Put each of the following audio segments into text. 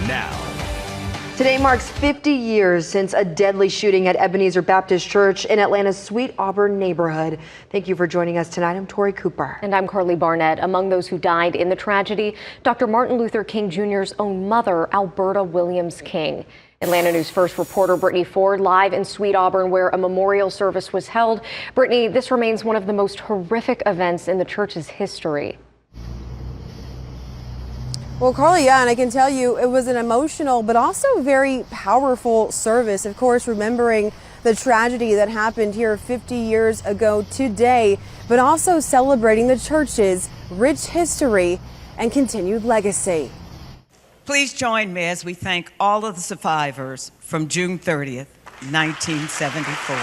now. Today marks 50 years since a deadly shooting at Ebenezer Baptist Church in Atlanta's Sweet Auburn neighborhood. Thank you for joining us tonight. I'm Tori Cooper. And I'm Carly Barnett. Among those who died in the tragedy, Dr. Martin Luther King Jr.'s own mother, Alberta Williams King. Atlanta News First reporter Brittany Ford live in Sweet Auburn, where a memorial service was held. Brittany, this remains one of the most horrific events in the church's history. Well, Carly, yeah, and I can tell you it was an emotional but also very powerful service. Of course, remembering the tragedy that happened here 50 years ago today, but also celebrating the church's rich history and continued legacy. Please join me as we thank all of the survivors from June 30th, 1974.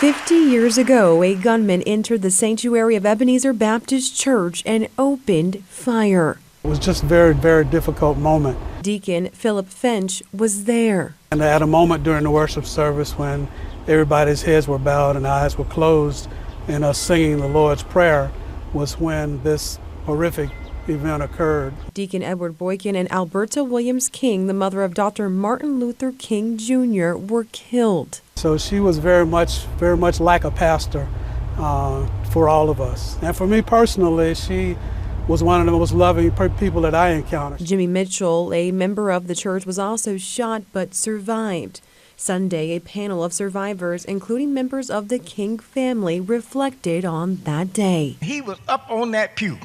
50 years ago, a gunman entered the sanctuary of Ebenezer Baptist Church and opened fire. It was just a very, very difficult moment. Deacon Philip Finch was there. And at a moment during the worship service when everybody's heads were bowed and eyes were closed and us singing the Lord's Prayer was when this horrific event occurred. Deacon Edward Boykin and Alberta Williams King, the mother of Dr. Martin Luther King Jr., were killed. So she was very much like a pastor for all of us. And for me personally, she was one of the most loving people that I encountered. Jimmy Mitchell, a member of the church, was also shot but survived. Sunday, a panel of survivors, including members of the King family, reflected on that day. He was up on that pew,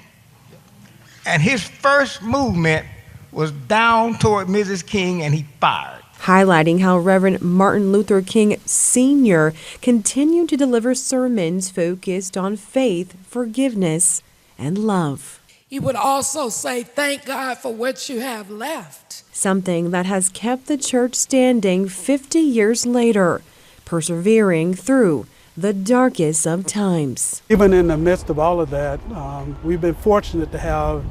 and his first movement was down toward Mrs. King, and he fired. Highlighting how Reverend Martin Luther King Sr. continued to deliver sermons focused on faith, forgiveness, and love. He would also say, thank God for what you have left. Something that has kept the church standing 50 years later, persevering through the darkest of times. Even in the midst of all of that, we've been fortunate to have,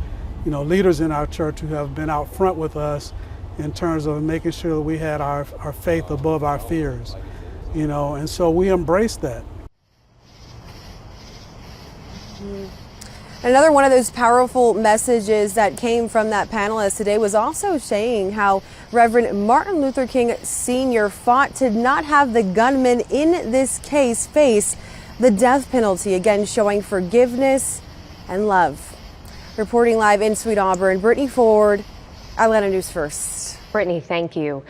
leaders in our church who have been out front with us in terms of making sure that we had our faith above our fears, and so we embrace that. Another one of those powerful messages that came from that panelist today was also saying how Reverend Martin Luther King Sr. fought to not have the gunman in this case face the death penalty, again showing forgiveness and love. Reporting live in Sweet Auburn, Brittany Ford, Atlanta News First. Brittany, thank you.